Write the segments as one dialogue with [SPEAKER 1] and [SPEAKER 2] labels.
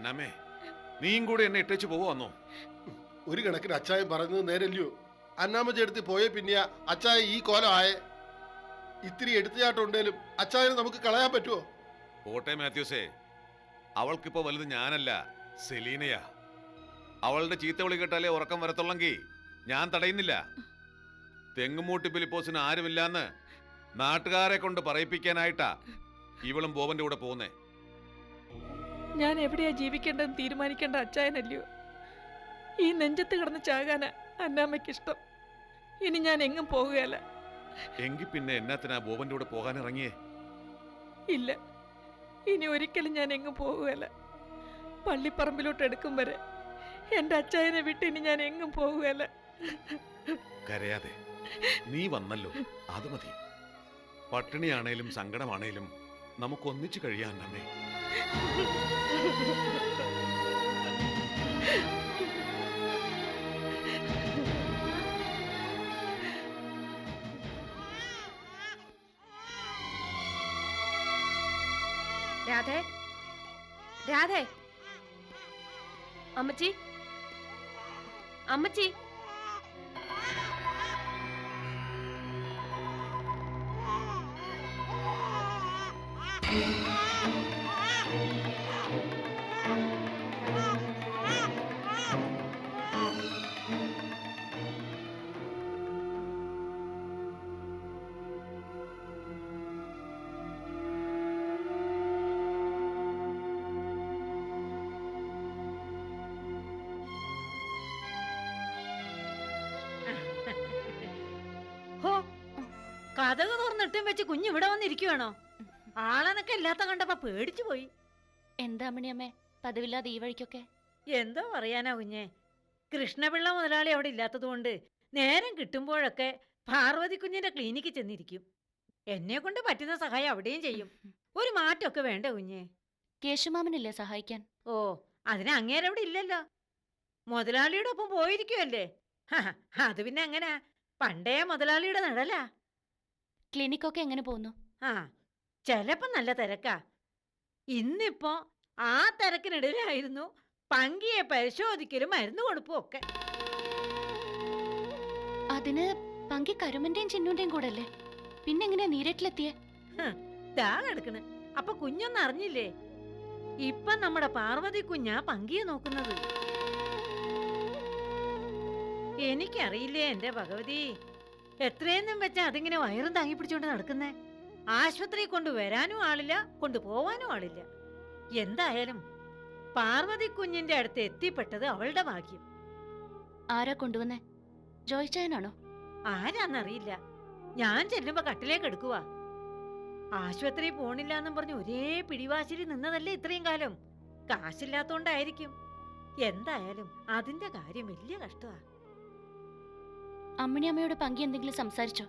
[SPEAKER 1] അന്നാമേ, നീയും കൂടി എന്നെ ഇട്ടേച്ച് പോവാന്നോ?
[SPEAKER 2] ഒരു കണക്കിന് അച്ചായൻ പറയുന്നത് നേരല്ലയോ? അന്നാമ്മ ചേർത്തി പോയേ പിന്നെയാ അച്ചായ ഈ കോലം ആയേ. ഇത്തിരി എടുത്തുചാട്ടുണ്ടേലും അച്ചായനെ നമുക്ക് കളയാൻ പറ്റുമോ?
[SPEAKER 1] പോട്ടെ മാത്യൂസേ, അവൾക്കിപ്പോ വലുത് ഞാനല്ല, സെലീനയാ. അവളുടെ ചീത്ത വിളി കേട്ടാലേ ഉറക്കം വരത്തുള്ളെങ്കിൽ ഞാൻ തടയുന്നില്ല. തെങ്ങുമൂട്ടി ഫിലിപ്പോസിന് ആരുമില്ലാന്ന് നാട്ടുകാരെ കൊണ്ട് പറയിപ്പിക്കാനായിട്ടാ ഇവളും ബോബന്റെ കൂടെ പോകുന്നേ.
[SPEAKER 3] ഞാൻ എവിടെയാ ജീവിക്കേണ്ടതെന്ന് തീരുമാനിക്കേണ്ട അച്ചായനല്ലയോ? ഈ നെഞ്ചത്ത് കിടന്ന് ചാകാനാ അന്നാമ്മയ്ക്കിഷ്ടം. ഇനി ഞാൻ എങ്ങും പോകുകയല്ല.
[SPEAKER 1] എങ്കിൽ പിന്നെ എന്നാത്തിനാ ബോബന്റെ കൂടെ പോകാൻ ഇറങ്ങിയേ?
[SPEAKER 3] ഇല്ല, ഇനി ഒരിക്കലും ഞാൻ എങ്ങും പോകുകയല്ല. പള്ളിപ്പറമ്പിലോട്ട് എടുക്കും വരെ എന്റെ അച്ചായനെ വിട്ട് ഇനി ഞാൻ എങ്ങും പോകുകയല്ല.
[SPEAKER 1] കരയാതെ, നീ വന്നല്ലോ, അത് മതി. പട്ടിണിയാണേലും സങ്കടമാണേലും നമുക്കൊന്നിച്ചു കഴിയാൻ അമ്മേ.
[SPEAKER 4] രാധേ, രാധേ, അമ്മച്ചി, അമ്മച്ചി.
[SPEAKER 5] കഥക് തുറന്നിട്ടും വെച്ച് കുഞ്ഞ് ഇവിടെ വന്നിരിക്കുവാണോ? ആളനൊക്കെ ഇല്ലാത്ത കണ്ടപ്പോ പേടിച്ചു പോയി.
[SPEAKER 4] എന്താ അമ്മണിയമ്മേ പതിവില്ലാതെ ഈ വഴിക്കൊക്കെ?
[SPEAKER 5] എന്തോ പറയാനാ കുഞ്ഞെ, കൃഷ്ണപിള്ള മുതലാളി അവിടെ ഇല്ലാത്തത് കൊണ്ട് നേരം കിട്ടുമ്പോഴൊക്കെ പാർവതി കുഞ്ഞിന്റെ ക്ലിനിക്കിൽ ചെന്നിരിക്കും. എന്നെ കൊണ്ട് പറ്റുന്ന സഹായം അവിടെയും ചെയ്യും. ഒരു മാറ്റമൊക്കെ വേണ്ട കുഞ്ഞെ?
[SPEAKER 4] കേശുമാമനില്ലേ സഹായിക്കാൻ?
[SPEAKER 5] ഓ, അതിന് അങ്ങേരവിടെ ഇല്ലല്ലോ, മുതലാളിയുടെ ഒപ്പം പോയിരിക്കുമല്ലേ. അത് പിന്നെ എങ്ങനാ, പണ്ടേ മുതലാളിയുടെ നടലാ.
[SPEAKER 4] ക്ലിനിക്കൊക്കെ എങ്ങനെ പോകുന്നു?
[SPEAKER 5] ആ, ചിലപ്പോ നല്ല തിരക്കാ. ഇന്നിപ്പോ ആ തിരക്കിനിടയിലായിരുന്നു പങ്കിയെ പരിശോധിക്കലും മരുന്ന് കൊടുപ്പും ഒക്കെ.
[SPEAKER 4] അതിന് പങ്കി കരുമന്റെയും ചിന്നുന്റെയും കൂടെ അല്ലേ? പിന്നെങ്ങനെയാ നീരറ്റിലെത്തിയേ?
[SPEAKER 5] ദാ കിടക്കണ്. അപ്പൊ കുഞ്ഞൊന്നും അറിഞ്ഞില്ലേ? ഇപ്പൊ നമ്മുടെ പാർവതി കുഞ്ഞാ പങ്കിയെ നോക്കുന്നത്. എനിക്കറിയില്ലേ എന്റെ ഭഗവതി, എത്രയെന്നും വെച്ചാ അതിങ്ങനെ വയറും താങ്ങി പിടിച്ചോണ്ട് നടക്കുന്നേ. ആശുപത്രി കൊണ്ടുവരാനും ആളില്ല, കൊണ്ടുപോവാനും ആളില്ല. എന്തായാലും പാർവതി കുഞ്ഞിന്റെ അടുത്ത് എത്തിപ്പെട്ടത് അവളുടെ ഭാഗ്യം.
[SPEAKER 4] ആരാ കൊണ്ടുവന്നേ? ജോയിച്ചായനാണോ?
[SPEAKER 5] ആരാന്നറിയില്ല. ഞാൻ ചെല്ലുമ്പോ കട്ടിലേക്ക് എടുക്കുവാ. ആശുപത്രി പോണില്ല എന്നും പറഞ്ഞ് ഒരേ പിടിവാശിരി നിന്നതല്ലേ ഇത്രയും കാലം. കാശില്ലാത്തോണ്ടായിരിക്കും. എന്തായാലും അതിന്റെ കാര്യം വലിയ കഷ്ടമാ.
[SPEAKER 4] അമ്മണിയമ്മയോട് പങ്കി എന്തെങ്കിലും സംസാരിച്ചോ?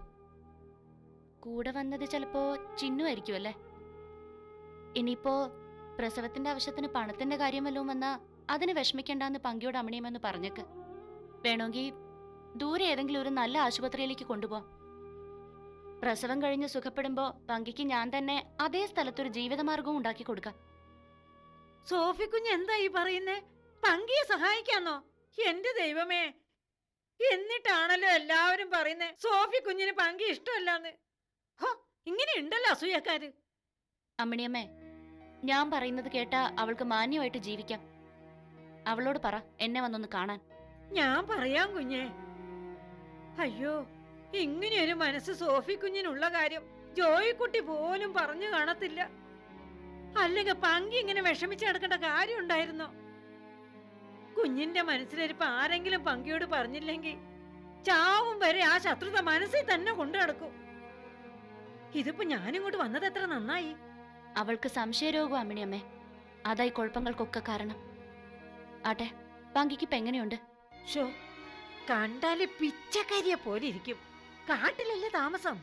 [SPEAKER 4] കൂടെ വന്നത് ചിലപ്പോ ചിന്നു ആയിരിക്കും അല്ലേ? ഇനിയിപ്പോ പ്രസവത്തിന്റെ ആവശ്യത്തിന് പണത്തിന്റെ കാര്യം വല്ലതും വന്നാ അതിന് വിഷമിക്കണ്ടെന്ന് പങ്കിയോട് അമ്മണിയമ്മ പറഞ്ഞേക്ക്. വേണമെങ്കിൽ ദൂരെ ഏതെങ്കിലും ഒരു നല്ല ആശുപത്രിയിലേക്ക് കൊണ്ടുപോവാം. പ്രസവം കഴിഞ്ഞ് സുഖപ്പെടുമ്പോ പങ്കിക്ക് ഞാൻ തന്നെ അതേ സ്ഥലത്തൊരു ജീവിതമാർഗവും ഉണ്ടാക്കി കൊടുക്കാം.
[SPEAKER 5] സോഫി കുഞ്ഞ് എന്താ ഈ പറയുന്നേ? പങ്കിയെ സഹായിക്കാന്നോ? എന്റെ ദൈവമേ, എന്നിട്ടാണല്ലോ എല്ലാവരും പറയുന്നേ സോഫി കുഞ്ഞിന് പങ്കി ഇഷ്ടമല്ലാന്ന്. ഹോ, ഇങ്ങനെ ഉണ്ടല്ലോ അസൂയക്കാര്.
[SPEAKER 4] അമ്മണിയമ്മേ, ഞാൻ പറയുന്നത് കേട്ടാ അവൾക്ക് മാന്യമായിട്ട് ജീവിക്കാം. അവളോട് പറ എന്നെ വന്നൊന്ന് കാണാൻ.
[SPEAKER 5] ഞാൻ പറയാം കുഞ്ഞെ. അയ്യോ, ഇങ്ങനെയൊരു മനസ്സ് സോഫി കുഞ്ഞിനുള്ള കാര്യം ജോയിക്കുട്ടി പോലും പറഞ്ഞു കാണത്തില്ല. അല്ലെങ്കിൽ പങ്കി ഇങ്ങനെ വിഷമിച്ച് കിടക്കേണ്ട കാര്യം ഉണ്ടായിരുന്നോ? കുഞ്ഞിന്റെ മനസ്സിലിരിപ്പ് ആരെങ്കിലും പങ്കിയോട് പറഞ്ഞില്ലെങ്കിൽ ചാവും വരെ ആ ശത്രുത മനസ്സിൽ തന്നെ കൊണ്ടു നടക്കും. ഇതിപ്പോ ഞാനിങ്ങോട്ട് വന്നത് എത്ര നന്നായി.
[SPEAKER 4] അവൾക്ക് സംശയരോഗം അമ്മിണിയമ്മേ, അതായി കുഴപ്പങ്ങൾക്കൊക്കെ കാരണം. ആട്ടെ, പങ്കിക്ക് ഇപ്പൊ എങ്ങനെയുണ്ട്?
[SPEAKER 5] ഷോ, കണ്ടാല് പിച്ചക്കരിയെ പോലെ ഇരിക്കും. കാട്ടിലല്ലേ താമസം.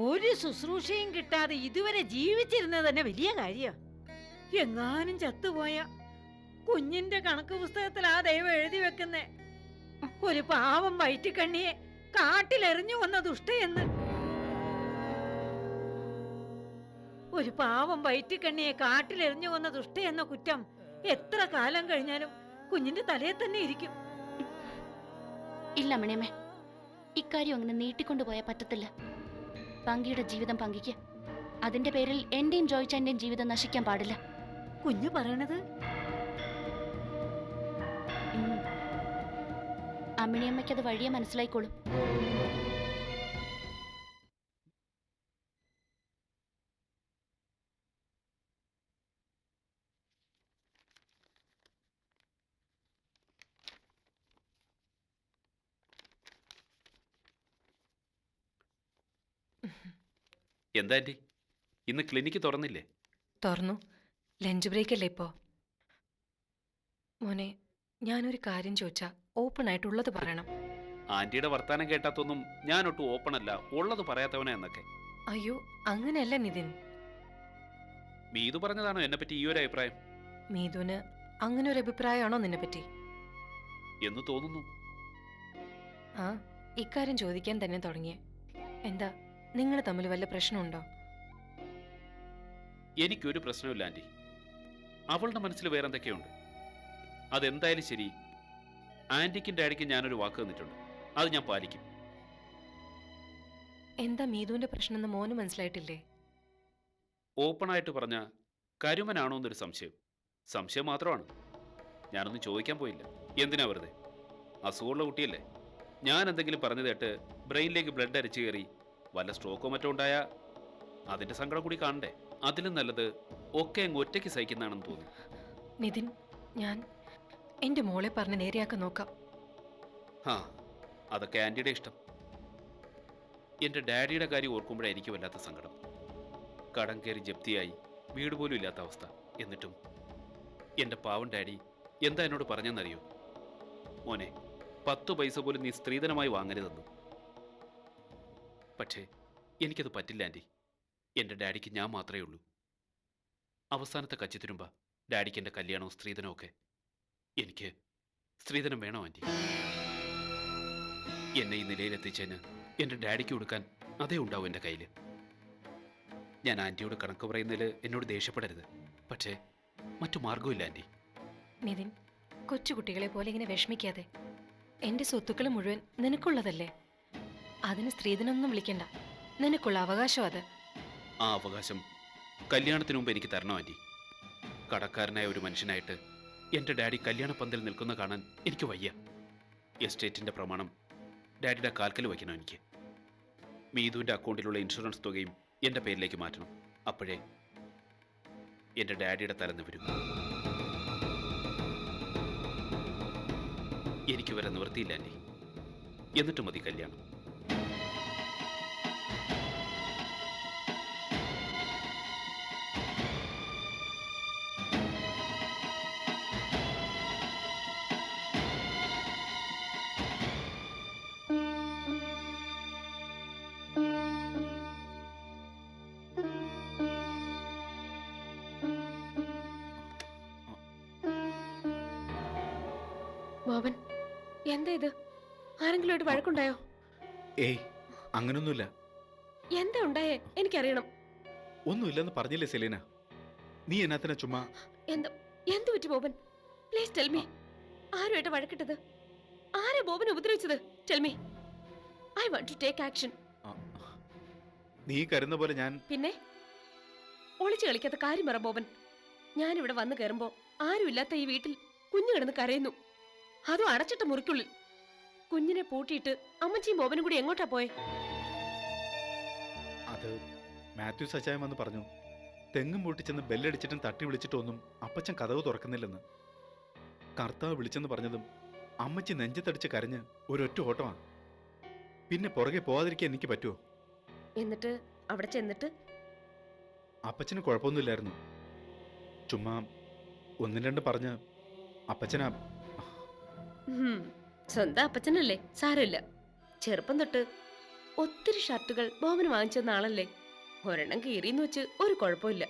[SPEAKER 5] ഒരു ശുശ്രൂഷയും കിട്ടാതെ ഇതുവരെ ജീവിച്ചിരുന്നത് തന്നെ വലിയ കാര്യ. എങ്ങാനും ചത്തുപോയ കുഞ്ഞിന്റെ കണക്ക് പുസ്തകത്തിൽ ആ ദൈവം എഴുതി വെക്കുന്നേ ഒരു പാവം വയറ്റിക്കണ്ണിയെ കാട്ടിലെറിഞ്ഞു വന്ന ദുഷ്ടയെന്ന്. ഒരു പാവം വയറ്റിക്കണ്ണിയെ കാട്ടിലെറിഞ്ഞു വന്ന ദുഷ്ടയെന്ന കുറ്റം എത്ര കാലം കഴിഞ്ഞാലും കുഞ്ഞിന്റെ തലയെ തന്നെ ഇരിക്കും.
[SPEAKER 4] ഇല്ല അമ്മിണിയമ്മേ, ഇക്കാര്യം അങ്ങനെ നീട്ടിക്കൊണ്ടുപോയാൽ പറ്റത്തില്ല. പങ്കിയുടെ ജീവിതം പങ്കിക്ക്. അതിന്റെ പേരിൽ എന്റെയും ജോയിച്ചാന്റെയും ജീവിതം നശിക്കാൻ പാടില്ല.
[SPEAKER 5] കുഞ്ഞു പറയണത്
[SPEAKER 4] ഉം. അമ്മിണിയമ്മയ്ക്ക് അത് വഴിയെ മനസ്സിലായിക്കോളും.
[SPEAKER 6] എന്താ ആൻറ്റി, ഇന്ന് ക്ലിനിക്ക് തുറന്നില്ലേ?
[SPEAKER 7] തുറന്നു. ലഞ്ച് ബ്രേക്ക് അല്ലേ ഇപ്പോൾ? മോനെ, ഞാനൊരു കാര്യം ചോദിച്ചാ ഓപ്പൺ ആയിട്ടുള്ളത് പറയണം.
[SPEAKER 6] ആൻറ്റിയുടെ വർത്താനം കേട്ടാത്തൊന്നും ഞാനൊട്ടും ഓപ്പൺ അല്ല, ഉള്ളത് പറയാത്തവനാ എന്നൊക്കെ.
[SPEAKER 7] അയ്യോ, അങ്ങനെയല്ല നിതിൻ.
[SPEAKER 6] മീതു പറഞ്ഞതാണോ എന്നെപ്പറ്റി ഈ ഒരു അഭിപ്രായം?
[SPEAKER 7] മീതുവിന് അങ്ങനെ ഒരു അഭിപ്രായമാണോ നിന്നെപ്പറ്റി?
[SPEAKER 6] എന്ന് തോന്നുന്നു.
[SPEAKER 7] ആ, ഇക്കാര്യം ചോദിക്കാൻ തന്നെ തുടങ്ങിയേ. എന്താ, നിങ്ങൾ തമ്മിൽ വല്ല പ്രശ്നമുണ്ടോ?
[SPEAKER 6] എനിക്കൊരു പ്രശ്നമില്ല ആൻറ്റി. അവളുടെ മനസ്സിൽ വേറെന്തൊക്കെയുണ്ട്. അതെന്തായാലും ശരി, ആൻറ്റിക്കും ഡാഡിക്കും ഞാനൊരു വാക്ക് തന്നിട്ടുണ്ട്, അത് ഞാൻ പാലിക്കും.
[SPEAKER 7] എന്താ മീതുവിന്റെ പ്രശ്നം എന്ന് മോന് മനസ്സിലായിട്ടില്ലേ?
[SPEAKER 6] ഓപ്പണായിട്ട് പറഞ്ഞ കരുമനാണോ എന്നൊരു സംശയം മാത്രമാണ്. ഞാനൊന്നും ചോദിക്കാൻ പോയില്ല. എന്തിനാ വെറുതെ? അസുഖമുള്ള കുട്ടിയല്ലേ. ഞാൻ എന്തെങ്കിലും പറഞ്ഞു കേട്ട് ബ്രെയിനിലേക്ക് ബ്ലഡ് അരിച്ചു കയറി വല്ല സ്ട്രോക്കോ മറ്റോ ഉണ്ടായാൽ അതിന്റെ സങ്കടം കൂടി കാണണ്ടേ? അതിലും നല്ലത് ഒക്കെ അങ്ങ് ഒറ്റയ്ക്ക് സഹിക്കുന്നതാണെന്ന് തോന്നി.
[SPEAKER 7] നിതിൻ, ഞാൻ എന്റെ മോളെ പറഞ്ഞ് നേരെയാക്കാൻ നോക്കാം.
[SPEAKER 6] ആ, അതൊക്കെ ആൻറ്റിയുടെ ഇഷ്ടം. എൻ്റെ ഡാഡിയുടെ കാര്യം ഓർക്കുമ്പോഴേ എനിക്ക് വല്ലാത്ത സങ്കടം. കടം കയറി ജപ്തിയായി, വീട് പോലും ഇല്ലാത്ത അവസ്ഥ. എന്നിട്ടും എൻ്റെ പാവം ഡാഡി എന്താ എന്നോട് പറഞ്ഞെന്നറിയോ? മോനെ, 10 പൈസ പോലും നീ സ്ത്രീധനമായി വാങ്ങരുതെന്ന്. പക്ഷേ എനിക്കത് പറ്റില്ല ആൻറ്റി. എൻ്റെ ഡാഡിക്ക് ഞാൻ മാത്രമേ ഉള്ളൂ. അവസാനത്തെ കച്ചിത്തുരുമ്പ ഡാഡിക്ക് എൻ്റെ കല്യാണവും സ്ത്രീധനവും ഒക്കെ. എനിക്ക് സ്ത്രീധനം വേണോ ആൻറ്റി? എന്നെ ഈ നിലയിലെത്തിച്ചതിന് എൻ്റെ ഡാഡിക്ക് കൊടുക്കാൻ അതേ ഉണ്ടാവും എൻ്റെ കയ്യിൽ. ഞാൻ ആൻറ്റിയോട് കണക്ക് പറയുന്നതിൽ എന്നോട് ദേഷ്യപ്പെടരുത്. പക്ഷേ മറ്റു മാർഗമില്ല ആൻറ്റി.
[SPEAKER 7] നിതിൻ, കൊച്ചുകുട്ടികളെ പോലെ ഇങ്ങനെ വിഷമിക്കാതെ. എന്റെ സ്വത്തുക്കൾ മുഴുവൻ നിനക്കുള്ളതല്ലേ? അതിന് സ്ത്രീധനൊന്നും വിളിക്കണ്ട. നിനക്കുള്ള അവകാശം അത്.
[SPEAKER 6] ആ അവകാശം കല്യാണത്തിന് മുമ്പ് എനിക്ക് തരണോ ആൻറ്റി? കടക്കാരനായ ഒരു മനുഷ്യനായിട്ട് എൻ്റെ ഡാഡി കല്യാണ പന്തൽ നിൽക്കുന്ന കാണാൻ എനിക്ക് വയ്യ. എസ്റ്റേറ്റിൻ്റെ പ്രമാണം ഡാഡിയുടെ കാൽക്കൽ വയ്ക്കണം എനിക്ക്. മീതുവിൻ്റെ അക്കൗണ്ടിലുള്ള ഇൻഷുറൻസ് തുകയും എൻ്റെ പേരിലേക്ക് മാറ്റണം. അപ്പോഴേ എൻ്റെ ഡാഡിയുടെ തലന്ന് വരും. എനിക്ക് വരെ നിവൃത്തിയില്ല ആൻറ്റി. എന്നിട്ട് മതി കല്യാണം.
[SPEAKER 7] ബോബൻ, എന്താ ഇത്? ആരെങ്കിലും ആയിട്ട് വഴക്കുണ്ടായോ?
[SPEAKER 8] ഏയ്, അങ്ങനൊന്നുമില്ല.
[SPEAKER 7] എന്താ ഉണ്ടായേ? എനിക്കറിയണം.
[SPEAKER 8] ഒന്നുമില്ലെന്ന് പറഞ്ഞില്ലേ സെലീന? നീ എന്നാത്തിനാ ചുമ്മാ?
[SPEAKER 7] എന്ത് പറ്റി ബോബൻ? Please tell me. ആരുമായിട്ട് വഴക്കിട്ടത്? ആരെ ബോബൻ ഉപദ്രവിച്ചത്? Tell me. I want to take action.
[SPEAKER 8] നീ കരുന്ന പോലെ ഞാൻ...
[SPEAKER 7] പിന്നെ ഒളിച്ചു കളിക്കാത്ത കാര്യം പറ ബോബൻ. ഞാനിവിടെ വന്നു കയറുമ്പോ ആരുമില്ലാത്ത ഈ വീട്ടിൽ കുഞ്ഞു കിടന്ന് കരയുന്നു. അതും അടച്ചിട്ട മുറിക്കുള്ളിൽ. കുഞ്ഞിനെ പൂട്ടിയിട്ട് അമ്മച്ചിയും ബോബനും കൂടി എങ്ങോട്ടാ പോയെ?
[SPEAKER 8] അത് മാത്യൂസ് അച്ചായൻ വന്ന് പറഞ്ഞു, തെങ്ങും പൂട്ടിച്ചെന്ന് ബെല്ലടിച്ചിട്ടും തട്ടി വിളിച്ചിട്ടൊന്നും അപ്പച്ചൻ കതവ് തുറക്കുന്നില്ലെന്ന്. കർത്താവ് വിളിച്ചെന്ന് പറഞ്ഞതും അമ്മച്ചി നെഞ്ചത്തടിച്ച് കരഞ്ഞ് ഒരൊറ്റ ഓട്ടമാ. പിന്നെ പുറകെ പോവാതിരിക്കാൻ എനിക്ക് പറ്റുമോ?
[SPEAKER 7] എന്നിട്ട് അവിടെ ചെന്നിട്ട്?
[SPEAKER 8] അപ്പച്ചന് കുഴപ്പമൊന്നുമില്ലായിരുന്നു. ചുമ്മാ ഒന്നും രണ്ടും പറഞ്ഞ് അപ്പച്ചനാ...
[SPEAKER 7] സ്വന്തം അപ്പച്ചനല്ലേ, സാരമില്ല. ചെറുപ്പം തൊട്ട് ഒത്തിരി ഷർട്ടുകൾ ബോബന് വാങ്ങിച്ചെന്ന ആളല്ലേ. ഒരെണ്ണം കീറിയെന്ന് വെച്ച് ഒരു കുഴപ്പമില്ല.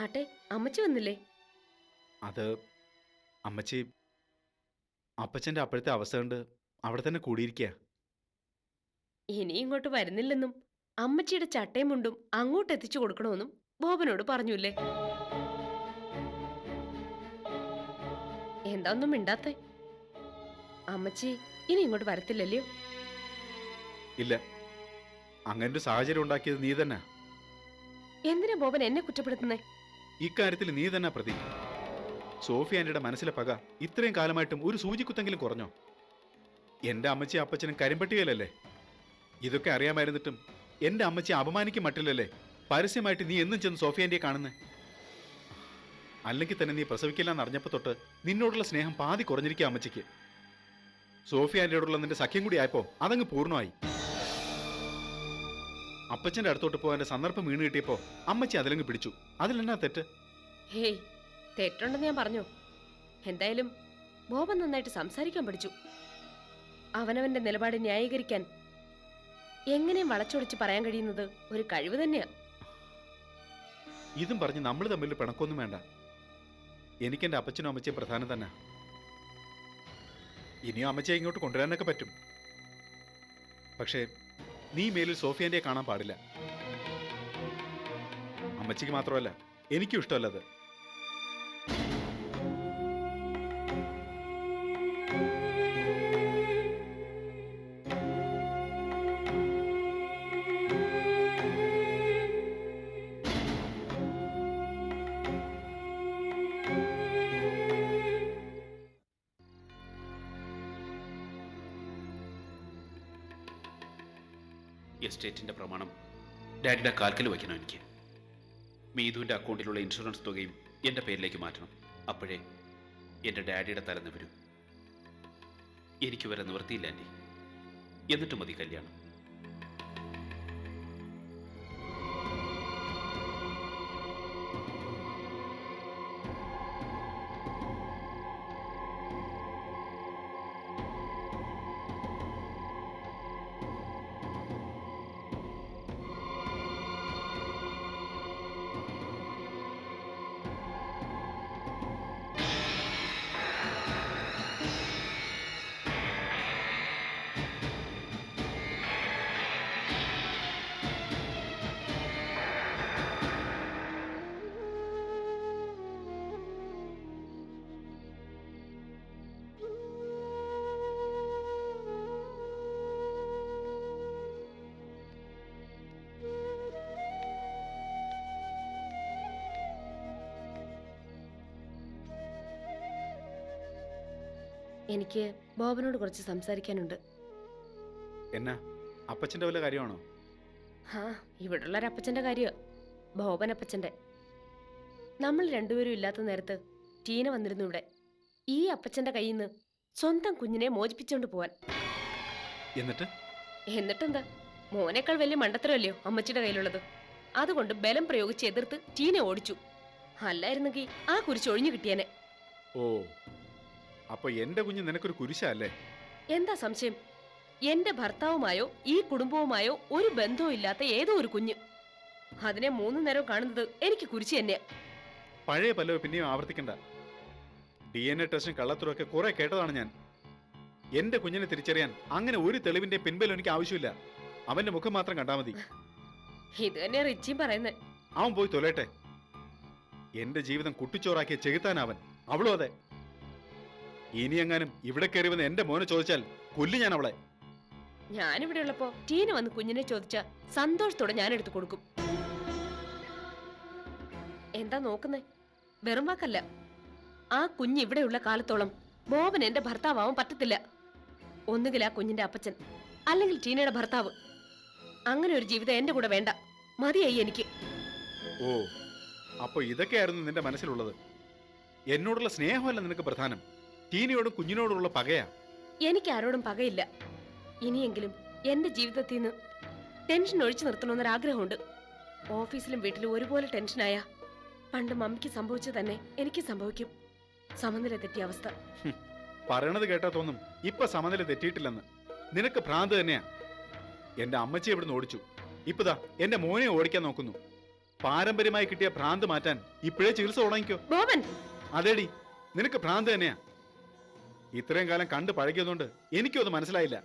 [SPEAKER 7] ആട്ടെ, അമ്മച്ചി വന്നില്ലേ?
[SPEAKER 8] അത് അമ്മച്ചി അപ്പച്ചൻ്റെ അപ്പോഴത്തെ അവസ്ഥ കണ്ട് അവിടെ തന്നെ കൂടിയിരിക്കുക.
[SPEAKER 7] ഇനി ഇങ്ങോട്ട് വരുന്നില്ലെന്നും അമ്മച്ചിയുടെ ചട്ടയും മുണ്ടും അങ്ങോട്ട് എത്തിച്ചു കൊടുക്കണമെന്നും ബോബനോട് പറഞ്ഞില്ലേ? എന്താ ഒന്നും മിണ്ടാത്തെ? അമ്മച്ചി ഇനി ഇങ്ങോട്ട് വരത്തില്ലല്ലോ?
[SPEAKER 8] ഇല്ല, അങ്ങനെ ഒരു സാഹചര്യം ഉണ്ടാക്കിയത് നീ തന്നെ.
[SPEAKER 7] എന്തിനാ ബോബൻ എന്നെ കുറ്റപ്പെടുത്തുന്നേ?
[SPEAKER 8] ഇക്കാര്യത്തിൽ നീ തന്നെ പ്രതി. സോഫി ആന്റിയുടെ മനസ്സിലെ പക ഇത്രയും കാലമായിട്ടും ഒരു സൂചിക്കുത്തെങ്കിലും കുറഞ്ഞോ? എന്റെ അമ്മച്ചി അപ്പച്ചനും കരിമ്പട്ടികയിലല്ലേ? ഇതൊക്കെ അറിയാമായിരുന്നിട്ടും എന്റെ അമ്മച്ചി അപമാനിക്കും മട്ടില്ലല്ലേ പരസ്യമായിട്ട് നീ എന്നും ചെന്ന് സോഫി ആന്റിയെ കാണുന്നേ? അല്ലെങ്കിൽ തന്നെ നീ പ്രസവിക്കില്ലെന്ന് അറിഞ്ഞപ്പോ തൊട്ട് നിന്നോടുള്ള സ്നേഹം പാതി കുറഞ്ഞിരിക്കുക അമ്മച്ചിക്ക്. സോഫി ആന്റിയോടുള്ള നിന്റെ സഖ്യം കൂടി ആയപ്പോ അതങ്ങ് പൂർണ്ണമായി. അപ്പച്ചന്റെ അടുത്തോട്ട് പോകാൻ സന്ദർഭം വീണ് കിട്ടിയപ്പോ അമ്മച്ചി അതിലങ്ങ് പിടിച്ചു. അതിലെന്നാ തെറ്റ്?
[SPEAKER 7] ഹേയ്, തെറ്റുണ്ടെന്ന് ഞാൻ പറഞ്ഞു. എന്തായാലും ബോബൻ നന്നായിട്ട് സംസാരിക്കാൻ പഠിച്ചു. അവനവന്റെ നിലപാട് ന്യായീകരിക്കാൻ എങ്ങനെയും വളച്ചൊടിച്ച് പറയാൻ കഴിയുന്നത് ഒരു കഴിവ് തന്നെയാ.
[SPEAKER 8] ഇതും പറഞ്ഞ് നമ്മൾ തമ്മിൽ പിണക്കൊന്നും വേണ്ട. എനിക്കെന്റെ അപ്പച്ചനും അമ്മച്ചിയും പ്രധാനം തന്നെ. ഇനിയും അമ്മച്ചിയെ ഇങ്ങോട്ട് കൊണ്ടുവരാനൊക്കെ പറ്റും. പക്ഷേ നീ മേലിൽ സോഫിയാന്റിയെ കാണാൻ പാടില്ല. അമ്മച്ചിക്ക് മാത്രമല്ല, എനിക്കും ഇഷ്ടമല്ലത്.
[SPEAKER 6] എസ്റ്റേറ്റിന്റെ പ്രമാണം ഡാഡിയുടെ കാൽക്കൽ വയ്ക്കണം. എനിക്ക് മീതുവിൻ്റെ അക്കൗണ്ടിലുള്ള ഇൻഷുറൻസ് തുകയും എൻ്റെ പേരിലേക്ക് മാറ്റണം. അപ്പോഴേ എൻ്റെ ഡാഡിയുടെ തലന്ന് വരും. എനിക്ക് വരെ നിവൃത്തിയില്ല ആൻറ്റി. എന്നിട്ട് മതി കല്യാണം.
[SPEAKER 7] എനിക്ക് ബോബനോട് കുറച്ച് സംസാരിക്കാനുണ്ട്.
[SPEAKER 8] എന്നാ, അപ്പച്ചന്റെ വല്ല കാര്യമാണോ?
[SPEAKER 7] ഹാ, ഇവിടുള്ള ഒരപ്പച്ചന്റെ കാര്യ, ബോബൻ അപ്പച്ചന്റെ. നമ്മൾ രണ്ടുപേരും ഇല്ലാത്ത നേരത്ത് ടീന വന്നിരുന്നു ഇവിടെ. ഈ അപ്പച്ചന്റെ കയ്യിൽ നിന്ന് സ്വന്തം കുഞ്ഞിനെ മോചിപ്പിച്ചോണ്ട് പോവാൻ. എന്നിട്ടെന്താ, മോനേക്കാൾ വലിയ മണ്ടത്തരമല്ലയോ അമ്മച്ചിയുടെ കയ്യിലുള്ളത്? അതുകൊണ്ട് ബലം പ്രയോഗിച്ച് എതിർത്ത് ടീന ഓടിച്ചു. അല്ലായിരുന്നെങ്കിൽ ആ കുരിശ് ഒഴിഞ്ഞു കിട്ടിയേനെ.
[SPEAKER 8] ഓ, അപ്പൊ എന്റെ കുഞ്ഞ് നിനക്കൊരു കുരിശല്ലേ?
[SPEAKER 7] എന്താ സംശയം? എന്റെ ഭർത്താവുമായോ ഈ കുടുംബവുമായോ ഒരു ബന്ധവും ഇല്ലാത്ത ഏതോ ഒരു കുഞ്ഞ്. അതിനെ 3 നേരം കാണുന്നത് എനിക്ക് കുരിശ് തന്നെയാ.
[SPEAKER 8] പഴയ പല്ലവ പിന്നെയും ആവർത്തിക്കണ്ട. DNA ടെസ്റ്റും കള്ളത്തരമൊക്കെ കുറെ കേട്ടതാണ് ഞാൻ. എന്റെ കുഞ്ഞിനെ തിരിച്ചറിയാൻ അങ്ങനെ ഒരു തെളിവിന്റെ പിൻബലം എനിക്ക് ആവശ്യമില്ല. അവന്റെ മുഖം മാത്രം കണ്ടാ മതി.
[SPEAKER 7] ഇത് തന്നെ റിച്ചിയും പറയുന്നേ.
[SPEAKER 8] അവൻ പോയി തൊലയട്ടെ. എന്റെ ജീവിതം കുട്ടിച്ചോറാക്കിയ ചെകുത്താനവൻ. അവളും അതെ. ഇനി എങ്ങാനും ഇവിടെ കയറി വന്ന് എന്റെ മോനെ ചോദിച്ചാൽ കൊല്ലു ഞാൻ അവളെ.
[SPEAKER 7] ഞാനിവിടെ ഉള്ളപ്പോ ടീന വന്ന് കുഞ്ഞിനെ ചോദിച്ച സന്തോഷത്തോടെ ഞാൻ എടുത്തു കൊടുക്കും. എന്താ നോക്കുന്നേ? വെറും വാക്കല്ല. ആ കുഞ്ഞ് ഇവിടെയുള്ള കാലത്തോളം ബോബൻ എന്റെ ഭർത്താവാൻ പറ്റത്തില്ല. ഒന്നുകിൽ ആ കുഞ്ഞിന്റെ അപ്പച്ചൻ, അല്ലെങ്കിൽ ടീനയുടെ ഭർത്താവ്. അങ്ങനെ ഒരു ജീവിതം എന്റെ കൂടെ വേണ്ട. മതിയായി എനിക്ക്.
[SPEAKER 8] ഓ, അപ്പൊ ഇതൊക്കെയായിരുന്നു നിന്റെ മനസ്സിലുള്ളത്. എന്നോടുള്ള സ്നേഹമല്ല നിനക്ക് പ്രധാനം, ടീനയോടും കുഞ്ഞിനോടുള്ള പകയാ.
[SPEAKER 7] എനിക്ക് ആരോടും പകയില്ല. ഇനിയെങ്കിലും എന്റെ ജീവിതത്തിൽ നിന്ന് ടെൻഷൻ ഒഴിച്ചു നിർത്തണമെന്നൊരാഗ്രഹമുണ്ട്. ഓഫീസിലും വീട്ടിലും ഒരുപോലെ ടെൻഷനായ പണ്ട് മമ്മിക്ക് സംഭവിച്ചു തന്നെ എനിക്ക് സംഭവിക്കും. സമനില തെറ്റിയ അവസ്ഥ.
[SPEAKER 8] പറയണത് കേട്ടാ തോന്നും ഇപ്പൊ സമനില തെറ്റിയിട്ടില്ലെന്ന്. നിനക്ക് ഭ്രാന്ത് തന്നെയാ. എന്റെ അമ്മച്ചി ഇവിടുന്ന് ഓടിച്ചു, ഇപ്പതാ എന്റെ മോനെ ഓടിക്കാൻ നോക്കുന്നു. പാരമ്പര്യമായി കിട്ടിയ ഭ്രാന്ത് മാറ്റാൻ ഇപ്പോഴേ ചികിത്സ തുടങ്ങിക്കോ.
[SPEAKER 7] ബോബൻ,
[SPEAKER 8] അതേടി, നിനക്ക് ഭ്രാന്ത് തന്നെയാ. ഇത്രയും കാലം കണ്ട് പഴകിയതുകൊണ്ട് എനിക്കും അത് മനസ്സിലായില്ല.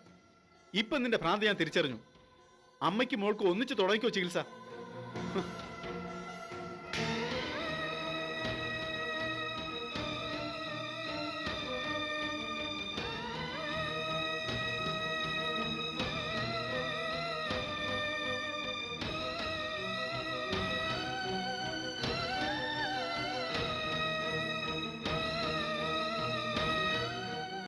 [SPEAKER 8] ഇപ്പൊ നിന്റെ ഭ്രാന്ത് ഞാൻ തിരിച്ചറിഞ്ഞു. അമ്മയ്ക്ക് മോൾക്ക് ഒന്നിച്ച് തുടങ്ങിക്കോ ചികിത്സ.